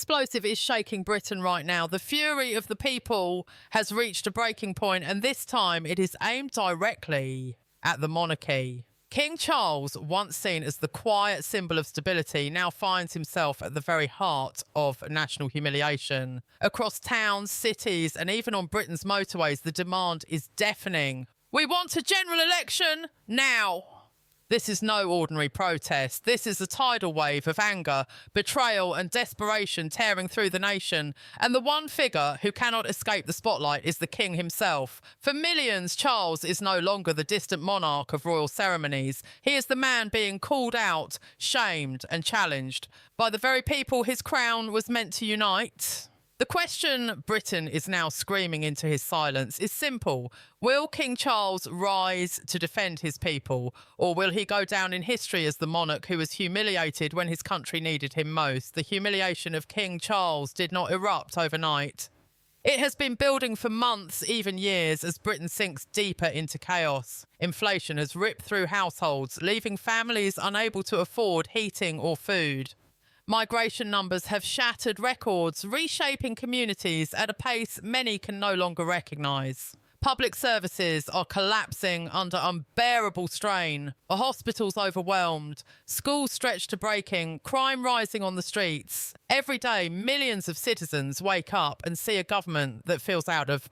explosive is shaking Britain right now. The fury of the people has reached a breaking point, and this time it is aimed directly at the monarchy. King Charles, once seen as the quiet symbol of stability, now finds himself at the very heart of national humiliation. Across towns, cities, and even on Britain's motorways, the demand is deafening. We want a general election now. This is no ordinary protest. This is a tidal wave of anger, betrayal and desperation tearing through the nation. And the one figure who cannot escape the spotlight is the king himself. For millions, Charles is no longer the distant monarch of royal ceremonies. He is the man being called out, shamed and challenged by the very people his crown was meant to unite. The question Britain is now screaming into his silence is simple. Will King Charles rise to defend his people, or will he go down in history as the monarch who was humiliated when his country needed him most? The humiliation of King Charles did not erupt overnight. It has been building for months, even years, as Britain sinks deeper into chaos. Inflation has ripped through households, leaving families unable to afford heating or food. Migration numbers have shattered records, reshaping communities at a pace many can no longer recognise. Public services are collapsing under unbearable strain, hospitals overwhelmed, schools stretched to breaking, crime rising on the streets. Every day, millions of citizens wake up and see a government that feels out of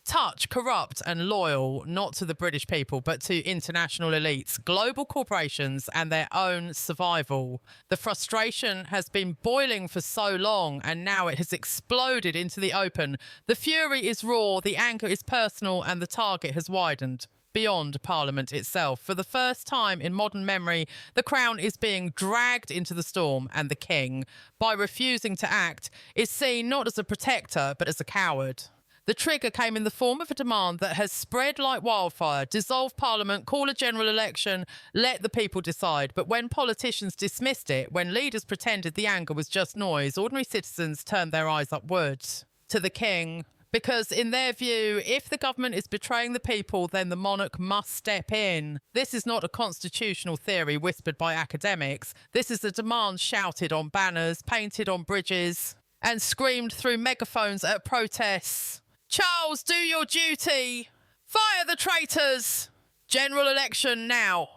touch, corrupt and loyal, not to the British people, but to international elites, global corporations and their own survival. The frustration has been boiling for so long, and now it has exploded into the open. The fury is raw, the anger is personal, and the target has widened beyond Parliament itself. For the first time in modern memory, the crown is being dragged into the storm, and the king, by refusing to act, is seen not as a protector, but as a coward. The trigger came in the form of a demand that has spread like wildfire. Dissolve Parliament, call a general election, let the people decide. But when politicians dismissed it, when leaders pretended the anger was just noise, ordinary citizens turned their eyes upwards to the king. Because in their view, if the government is betraying the people, then the monarch must step in. This is not a constitutional theory whispered by academics. This is a demand shouted on banners, painted on bridges, and screamed through megaphones at protests. Charles, do your duty! Fire the traitors! General election now!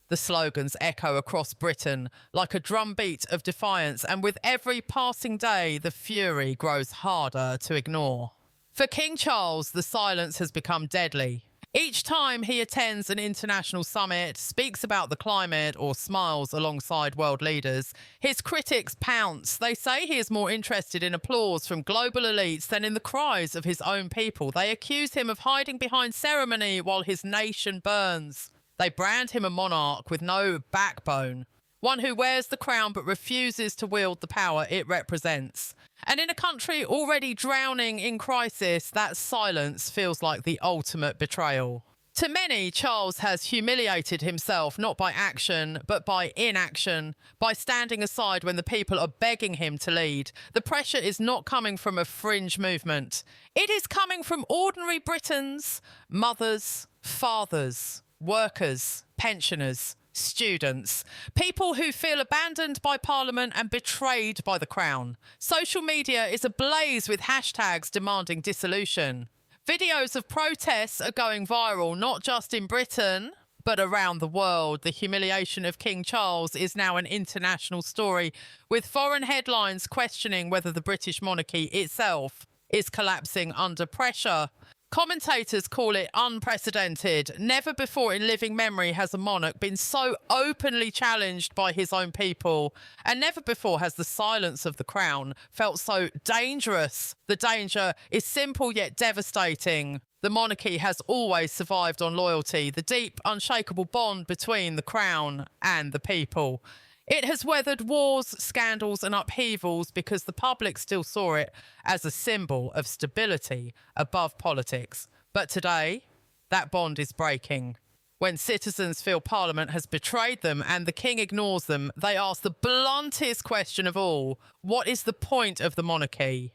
The slogans echo across Britain like a drumbeat of defiance, and with every passing day, the fury grows harder to ignore. For King Charles, the silence has become deadly. Each time he attends an international summit, speaks about the climate, or smiles alongside world leaders, his critics pounce. They say he is more interested in applause from global elites than in the cries of his own people. They accuse him of hiding behind ceremony while his nation burns. They brand him a monarch with no backbone, one who wears the crown but refuses to wield the power it represents. And in a country already drowning in crisis, that silence feels like the ultimate betrayal. To many, Charles has humiliated himself not by action, but by inaction, by standing aside when the people are begging him to lead. The pressure is not coming from a fringe movement. It is coming from ordinary Britons, mothers, fathers, workers, pensioners, students, people who feel abandoned by Parliament and betrayed by the crown. Social media is ablaze with hashtags demanding dissolution. Videos of protests are going viral, not just in Britain, but around the world. The humiliation of King Charles is now an international story, with foreign headlines questioning whether the British monarchy itself is collapsing under pressure. Commentators call it unprecedented. Never before in living memory has a monarch been so openly challenged by his own people, and never before has the silence of the crown felt so dangerous. The danger is simple yet devastating. The monarchy has always survived on loyalty, the deep, unshakable bond between the crown and the people. It has weathered wars, scandals and upheavals because the public still saw it as a symbol of stability above politics. But today, that bond is breaking. When citizens feel Parliament has betrayed them and the king ignores them, they ask the bluntest question of all: what is the point of the monarchy?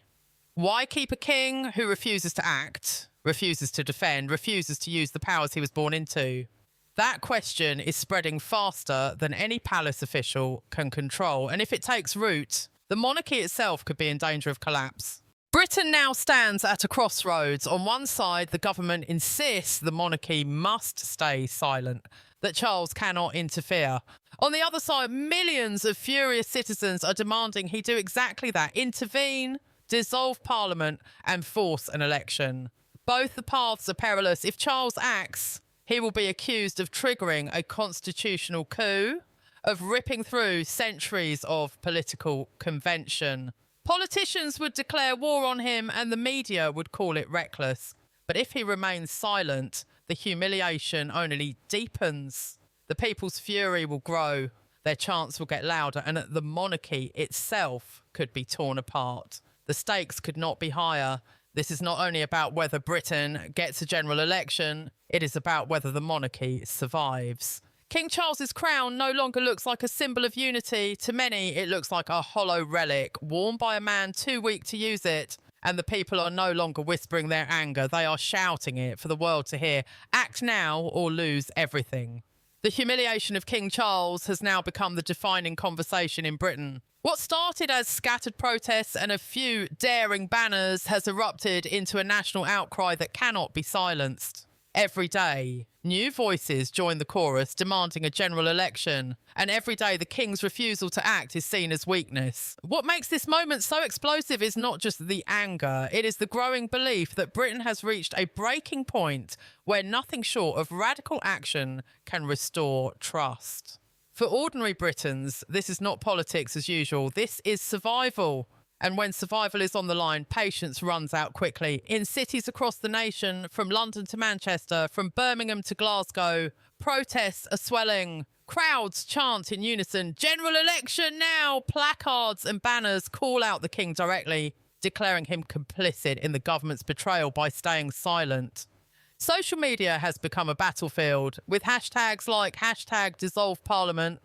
Why keep a king who refuses to act, refuses to defend, refuses to use the powers he was born into? That question is spreading faster than any palace official can control. And if it takes root, The monarchy itself could be in danger of collapse. Britain now stands at a crossroads. On one side, the government insists the monarchy must stay silent, that Charles cannot interfere. On the other side, millions of furious citizens are demanding he do exactly that: intervene, dissolve Parliament, and force an election. Both the paths are perilous. If Charles acts, he will be accused of triggering a constitutional coup, of ripping through centuries of political convention. Politicians would declare war on him and the media would call it reckless. But if he remains silent, the humiliation only deepens. The people's fury will grow, their chants will get louder, and the monarchy itself could be torn apart. The stakes could not be higher. This is not only about whether Britain gets a general election, it is about whether the monarchy survives. King Charles's crown no longer looks like a symbol of unity. To many, it looks like a hollow relic, worn by a man too weak to use it. And the people are no longer whispering their anger. They are shouting it for the world to hear. Act now or lose everything. The humiliation of King Charles has now become the defining conversation in Britain. What started as scattered protests and a few daring banners has erupted into a national outcry that cannot be silenced. Every day, new voices join the chorus demanding a general election, and every day the king's refusal to act is seen as weakness. What makes this moment so explosive is not just the anger, it is the growing belief that Britain has reached a breaking point where nothing short of radical action can restore trust. For ordinary Britons, this is not politics as usual, this is survival. And when survival is on the line, patience runs out quickly. In cities across the nation, from London to Manchester, from Birmingham to Glasgow, protests are swelling. Crowds chant in unison, "General election now!" Placards and banners call out the king directly, declaring him complicit in the government's betrayal by staying silent. Social media has become a battlefield, with hashtags like #DissolveParliament,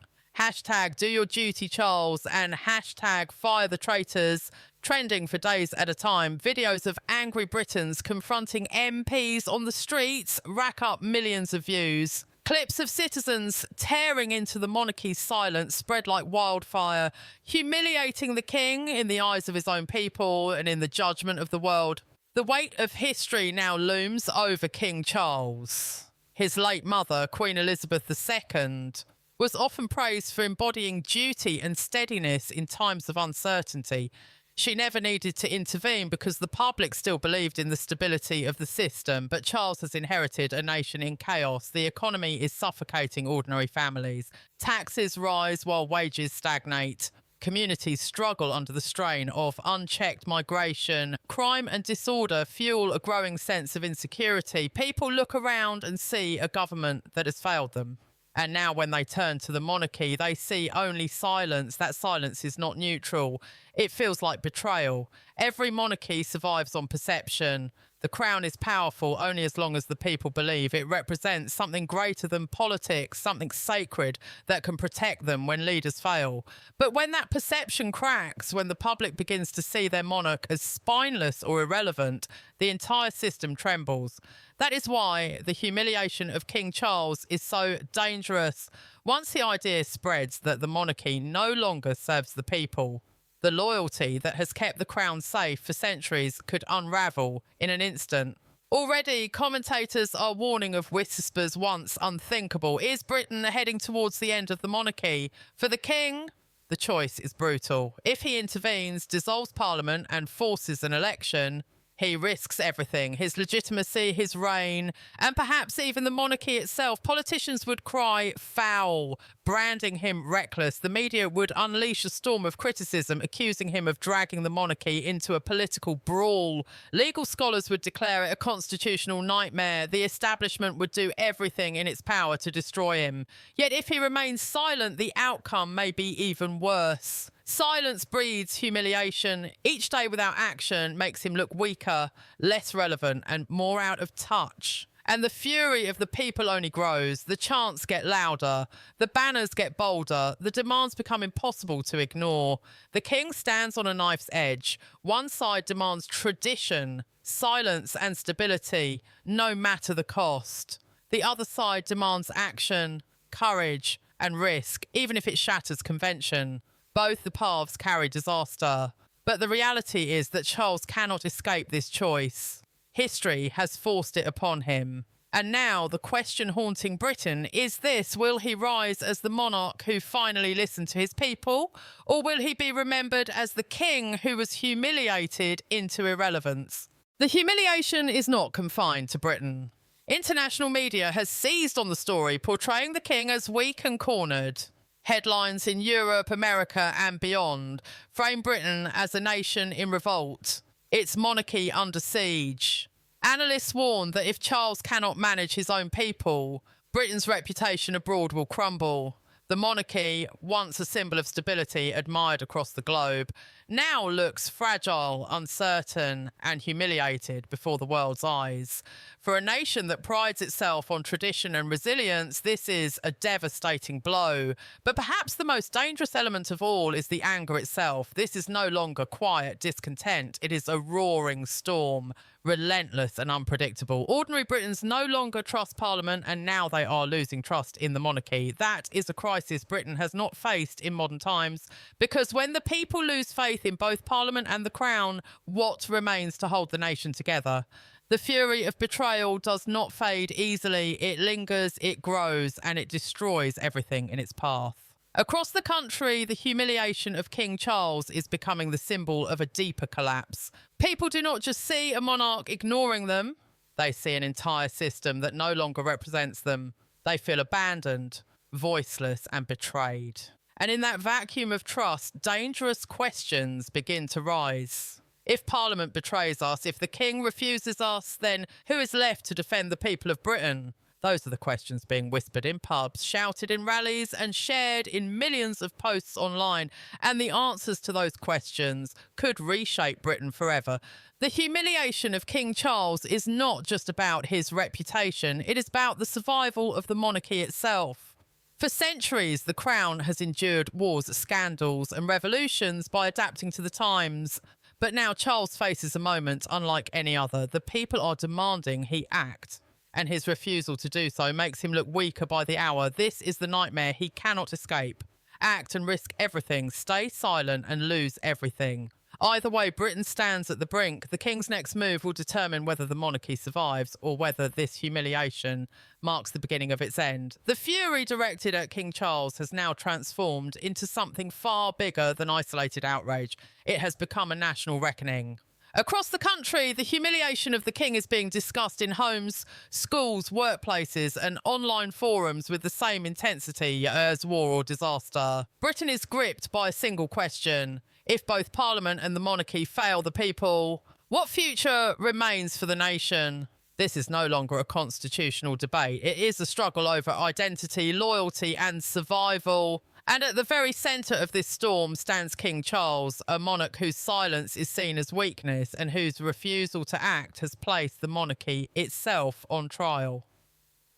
#Do Your Duty Charles, and #Fire the Traitors trending for days at a time. Videos of angry Britons confronting MPs on the streets rack up millions of views. Clips of citizens tearing into the monarchy's silence spread like wildfire, humiliating the king in the eyes of his own people and in the judgment of the world. The weight of history now looms over King Charles. His late mother, Queen Elizabeth II, was often praised for embodying duty and steadiness in times of uncertainty. She never needed to intervene because the public still believed in the stability of the system, but Charles has inherited a nation in chaos. The economy is suffocating ordinary families. Taxes rise while wages stagnate. Communities struggle under the strain of unchecked migration. Crime and disorder fuel a growing sense of insecurity. People look around and see a government that has failed them. And now when they turn to the monarchy, they see only silence. That silence is not neutral. It feels like betrayal. Every monarchy survives on perception. The crown is powerful only as long as the people believe it represents something greater than politics, something sacred that can protect them when leaders fail. But when that perception cracks, when the public begins to see their monarch as spineless or irrelevant, the entire system trembles. That is why the humiliation of King Charles is so dangerous. Once the idea spreads that the monarchy no longer serves the people, the loyalty that has kept the crown safe for centuries could unravel in an instant. Already, commentators are warning of whispers once unthinkable. Is Britain heading towards the end of the monarchy? For the king, the choice is brutal. If he intervenes, dissolves Parliament and forces an election, he risks everything, his legitimacy, his reign, and perhaps even the monarchy itself. Politicians would cry foul, branding him reckless. The media would unleash a storm of criticism, accusing him of dragging the monarchy into a political brawl. Legal scholars would declare it a constitutional nightmare. The establishment would do everything in its power to destroy him. Yet if he remains silent, the outcome may be even worse. Silence breeds humiliation. Each day without action makes him look weaker, less relevant, and more out of touch. And the fury of the people only grows. The chants get louder. The banners get bolder. The demands become impossible to ignore. The king stands on a knife's edge. One side demands tradition, silence, and stability, no matter the cost. The other side demands action, courage, and risk, even if it shatters convention. Both the paths carry disaster. But the reality is that Charles cannot escape this choice. History has forced it upon him. And now the question haunting Britain is this: will he rise as the monarch who finally listened to his people, or will he be remembered as the king who was humiliated into irrelevance? The humiliation is not confined to Britain. International media has seized on the story, portraying the king as weak and cornered. Headlines in Europe, America and beyond frame Britain as a nation in revolt, its monarchy under siege. Analysts warn that if Charles cannot manage his own people, Britain's reputation abroad will crumble. The monarchy, once a symbol of stability admired across the globe, now looks fragile, uncertain, and humiliated before the world's eyes. For a nation that prides itself on tradition and resilience, this is a devastating blow. But perhaps the most dangerous element of all is the anger itself. This is no longer quiet discontent. It is a roaring storm, relentless and unpredictable. Ordinary Britons no longer trust Parliament, and now they are losing trust in the monarchy. That is a crisis Britain has not faced in modern times, because when the people lose faith in both Parliament and the Crown, what remains to hold the nation together? The fury of betrayal does not fade easily. It lingers, it grows, and it destroys everything in its path. Across the country, the humiliation of King Charles is becoming the symbol of a deeper collapse. People do not just see a monarch ignoring them, they see an entire system that no longer represents them. They feel abandoned, voiceless, and betrayed. And in that vacuum of trust, dangerous questions begin to rise. If Parliament betrays us, if the King refuses us, then who is left to defend the people of Britain? Those are the questions being whispered in pubs, shouted in rallies, and shared in millions of posts online. And the answers to those questions could reshape Britain forever. The humiliation of King Charles is not just about his reputation, it is about the survival of the monarchy itself. For centuries, the Crown has endured wars, scandals, and revolutions by adapting to the times. But now Charles faces a moment unlike any other. The people are demanding he act, and his refusal to do so makes him look weaker by the hour. This is the nightmare he cannot escape. Act and risk everything, stay silent and lose everything. Either way, Britain stands at the brink. The King's next move will determine whether the monarchy survives or whether this humiliation marks the beginning of its end. The fury directed at King Charles has now transformed into something far bigger than isolated outrage. It has become a national reckoning. Across the country, the humiliation of the king is being discussed in homes, schools, workplaces, and online forums with the same intensity as war or disaster. Britain is gripped by a single question. If both Parliament and the monarchy fail the people, what future remains for the nation? This is no longer a constitutional debate. It is a struggle over identity, loyalty, and survival. And at the very centre of this storm stands King Charles, a monarch whose silence is seen as weakness and whose refusal to act has placed the monarchy itself on trial.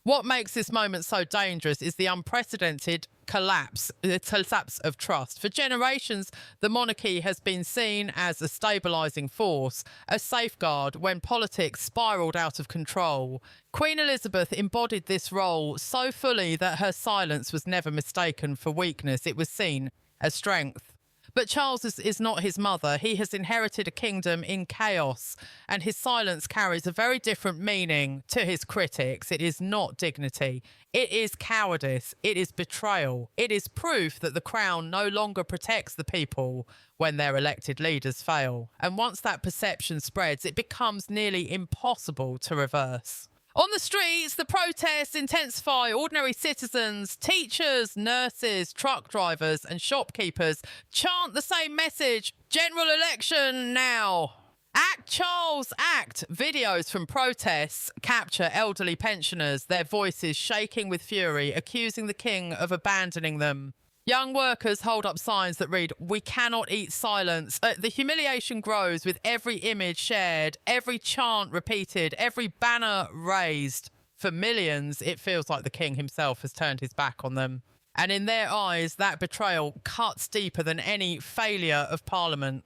What makes this moment so dangerous is the unprecedented collapse of trust. For generations, the monarchy has been seen as a stabilising force, a safeguard when politics spiralled out of control. Queen Elizabeth embodied this role so fully that her silence was never mistaken for weakness. It was seen as strength. But Charles is not his mother. He has inherited a kingdom in chaos, and his silence carries a very different meaning to his critics. It is not dignity. It is cowardice. It is betrayal. It is proof that the crown no longer protects the people when their elected leaders fail. And once that perception spreads, it becomes nearly impossible to reverse. On the streets, the protests intensify. Ordinary citizens, teachers, nurses, truck drivers and shopkeepers chant the same message: general election now. Act, Charles, act. Videos from protests capture elderly pensioners, their voices shaking with fury, accusing the king of abandoning them. Young workers hold up signs that read, "We cannot eat silence." The humiliation grows with every image shared, every chant repeated, every banner raised. For millions, it feels like the king himself has turned his back on them. And in their eyes, that betrayal cuts deeper than any failure of Parliament.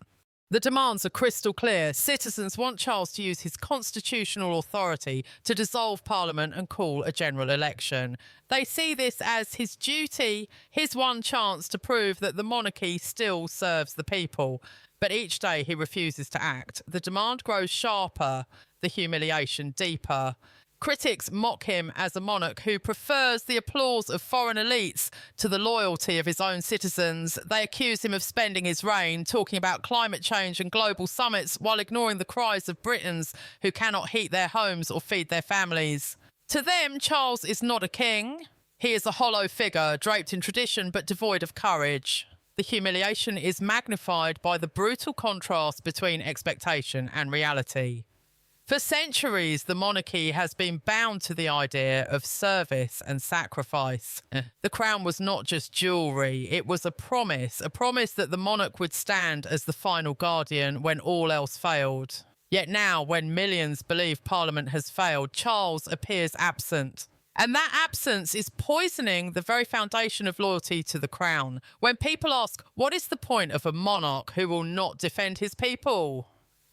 The demands are crystal clear. Citizens want Charles to use his constitutional authority to dissolve Parliament and call a general election. They see this as his duty, his one chance to prove that the monarchy still serves the people. But each day he refuses to act. The demand grows sharper, the humiliation deeper. Critics mock him as a monarch who prefers the applause of foreign elites to the loyalty of his own citizens. They accuse him of spending his reign talking about climate change and global summits while ignoring the cries of Britons who cannot heat their homes or feed their families. To them, Charles is not a king. He is a hollow figure, draped in tradition but devoid of courage. The humiliation is magnified by the brutal contrast between expectation and reality. For centuries, the monarchy has been bound to the idea of service and sacrifice. The crown was not just jewellery, it was a promise that the monarch would stand as the final guardian when all else failed. Yet now, when millions believe Parliament has failed, Charles appears absent. And that absence is poisoning the very foundation of loyalty to the crown. When people ask, what is the point of a monarch who will not defend his people?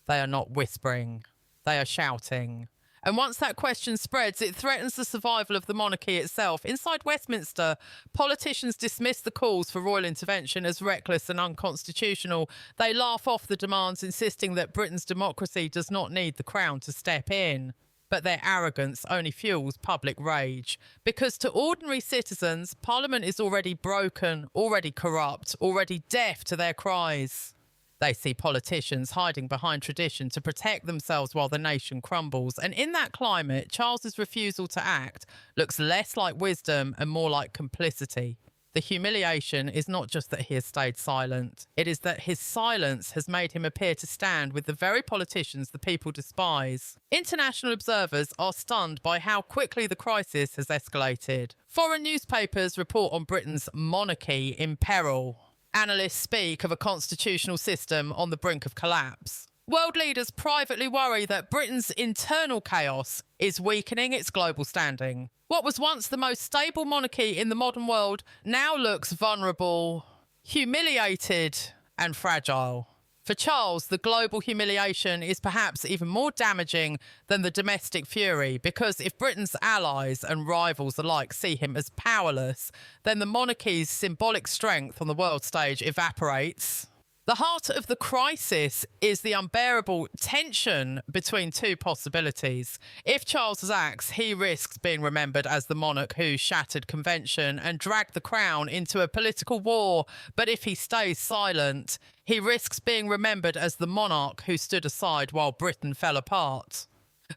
They are not whispering. They are shouting. And once that question spreads, it threatens the survival of the monarchy itself. Inside Westminster, politicians dismiss the calls for royal intervention as reckless and unconstitutional. They laugh off the demands, insisting that Britain's democracy does not need the crown to step in. But their arrogance only fuels public rage. Because to ordinary citizens, Parliament is already broken, already corrupt, already deaf to their cries. They see politicians hiding behind tradition to protect themselves while the nation crumbles. And in that climate, Charles's refusal to act looks less like wisdom and more like complicity. The humiliation is not just that he has stayed silent. It is that his silence has made him appear to stand with the very politicians the people despise. International observers are stunned by how quickly the crisis has escalated. Foreign newspapers report on Britain's monarchy in peril. Analysts speak of a constitutional system on the brink of collapse. World leaders privately worry that Britain's internal chaos is weakening its global standing. What was once the most stable monarchy in the modern world now looks vulnerable, humiliated, and fragile. For Charles, the global humiliation is perhaps even more damaging than the domestic fury, because if Britain's allies and rivals alike see him as powerless, then the monarchy's symbolic strength on the world stage evaporates. The heart of the crisis is the unbearable tension between two possibilities. If Charles acts, he risks being remembered as the monarch who shattered convention and dragged the crown into a political war. But if he stays silent, he risks being remembered as the monarch who stood aside while Britain fell apart.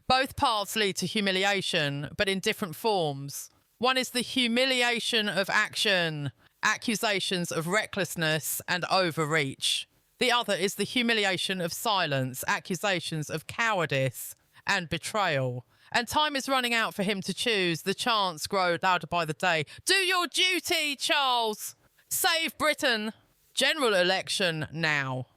Both paths lead to humiliation, but in different forms. One is the humiliation of action, accusations of recklessness and overreach. The other is the humiliation of silence, accusations of cowardice and betrayal. And time is running out for him to choose. The chants grow louder by the day. Do your duty, Charles! Save Britain! General election now.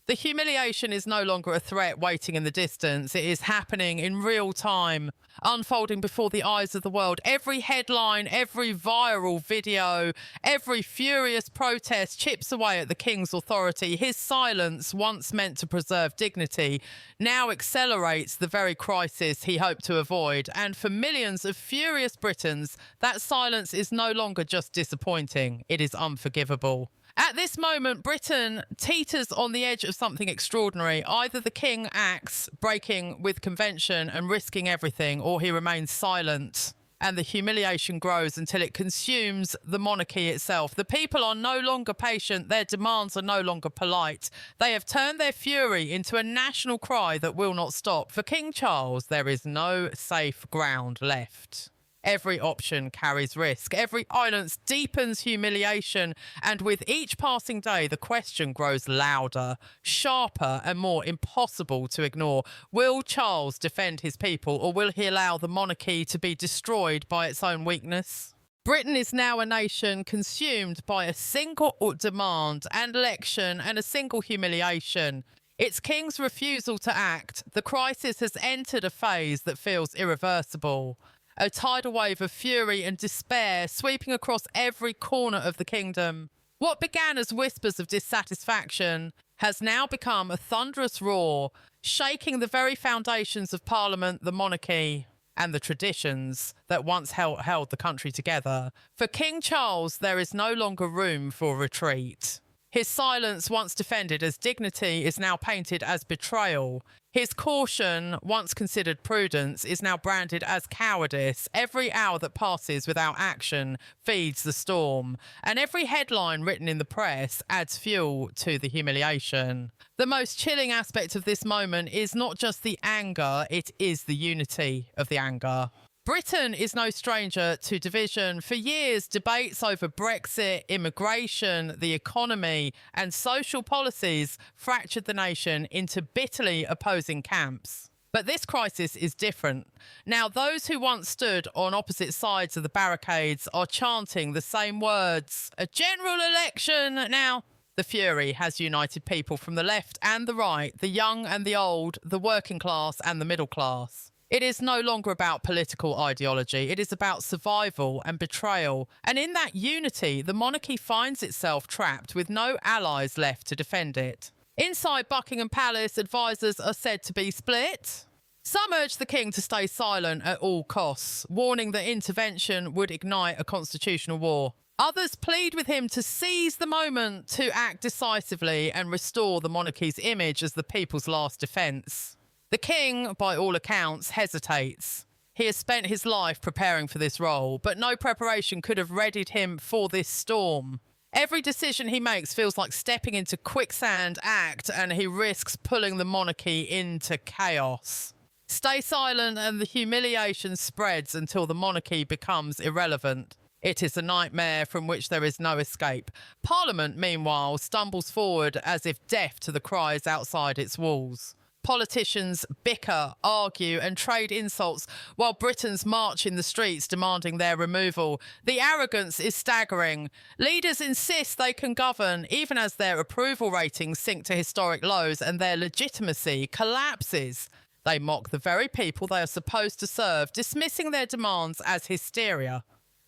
The humiliation is no longer a threat waiting in the distance. It is happening in real time, unfolding before the eyes of the world. Every headline, every viral video, every furious protest chips away at the king's authority. His silence, once meant to preserve dignity, now accelerates the very crisis he hoped to avoid. And for millions of furious Britons, that silence is no longer just disappointing. It is unforgivable. At this moment, Britain teeters on the edge of something extraordinary. Either the king acts, breaking with convention and risking everything, or he remains silent. And the humiliation grows until it consumes the monarchy itself. The people are no longer patient. Their demands are no longer polite. They have turned their fury into a national cry that will not stop. For King Charles, there is no safe ground left. Every option carries risk. Every silence deepens humiliation. And with each passing day, the question grows louder, sharper, and more impossible to ignore. Will Charles defend his people, or will he allow the monarchy to be destroyed by its own weakness? Britain is now a nation consumed by a single demand and election and a single humiliation. Its king's refusal to act. The crisis has entered a phase that feels irreversible. A tidal wave of fury and despair sweeping across every corner of the kingdom. What began as whispers of dissatisfaction has now become a thunderous roar, shaking the very foundations of Parliament, the monarchy, and the traditions that once held the country together. For King Charles, there is no longer room for retreat. His silence, once defended as dignity, is now painted as betrayal. His caution, once considered prudence, is now branded as cowardice. Every hour that passes without action feeds the storm, and every headline written in the press adds fuel to the humiliation. The most chilling aspect of this moment is not just the anger, it is the unity of the anger. Britain is no stranger to division. For years, debates over Brexit, immigration, the economy, and social policies fractured the nation into bitterly opposing camps. But this crisis is different. Now, those who once stood on opposite sides of the barricades are chanting the same words. A general election now. The fury has united people from the left and the right, the young and the old, the working class and the middle class. It is no longer about political ideology. It is about survival and betrayal. And in that unity, the monarchy finds itself trapped with no allies left to defend it. Inside Buckingham Palace, advisors are said to be split. Some urge the king to stay silent at all costs, warning that intervention would ignite a constitutional war. Others plead with him to seize the moment to act decisively and restore the monarchy's image as the people's last defence. The king, by all accounts, hesitates. He has spent his life preparing for this role, but no preparation could have readied him for this storm. Every decision he makes feels like stepping into quicksand act, and he risks pulling the monarchy into chaos. Stay silent and the humiliation spreads until the monarchy becomes irrelevant. It is a nightmare from which there is no escape. Parliament, meanwhile, stumbles forward as if deaf to the cries outside its walls. Politicians bicker, argue and trade insults while Britons march in the streets demanding their removal. The arrogance is staggering. Leaders insist they can govern even as their approval ratings sink to historic lows and their legitimacy collapses. They mock the very people they are supposed to serve, dismissing their demands as hysteria.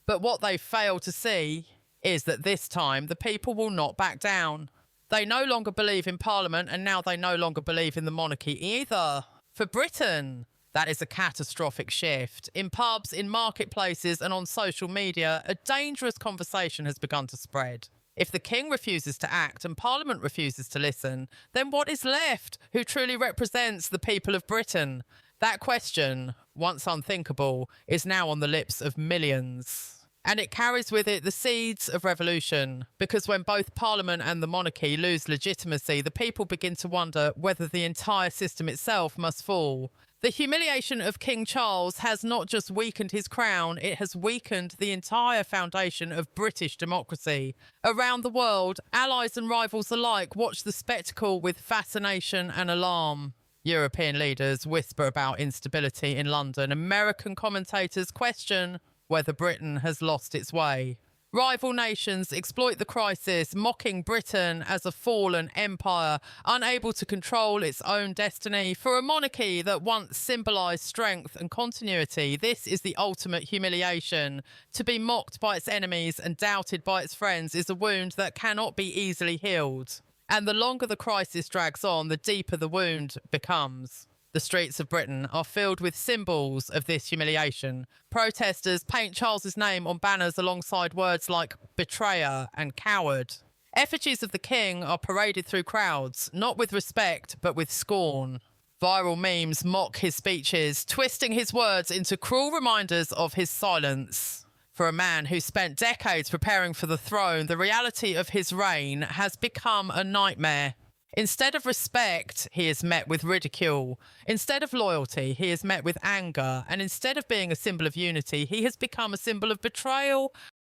But what they fail to see is that this time the people will not back down. They no longer believe in Parliament, and now they no longer believe in the monarchy either. For Britain, that is a catastrophic shift. In pubs, in marketplaces and on social media, a dangerous conversation has begun to spread. If the king refuses to act and Parliament refuses to listen, then what is left? Who truly represents the people of Britain? That question, once unthinkable, is now on the lips of millions. And it carries with it the seeds of revolution, because when both Parliament and the monarchy lose legitimacy, the people begin to wonder whether the entire system itself must fall. The humiliation of King Charles has not just weakened his crown, it has weakened the entire foundation of British democracy. Around the world, allies and rivals alike watch the spectacle with fascination and alarm. European leaders whisper about instability in London. American commentators question whether Britain has lost its way. Rival nations exploit the crisis, mocking Britain as a fallen empire, unable to control its own destiny. For a monarchy that once symbolised strength and continuity, this is the ultimate humiliation. To be mocked by its enemies and doubted by its friends is a wound that cannot be easily healed. And the longer the crisis drags on, the deeper the wound becomes. The streets of Britain are filled with symbols of this humiliation. Protesters paint Charles's name on banners alongside words like betrayer and coward. Effigies of the king are paraded through crowds, not with respect, but with scorn. Viral memes mock his speeches, twisting his words into cruel reminders of his silence. For a man who spent decades preparing for the throne, the reality of his reign has become a nightmare. Instead of respect, he is met with ridicule. Instead of loyalty, he is met with anger. And instead of being a symbol of unity, he has become a symbol of betrayal,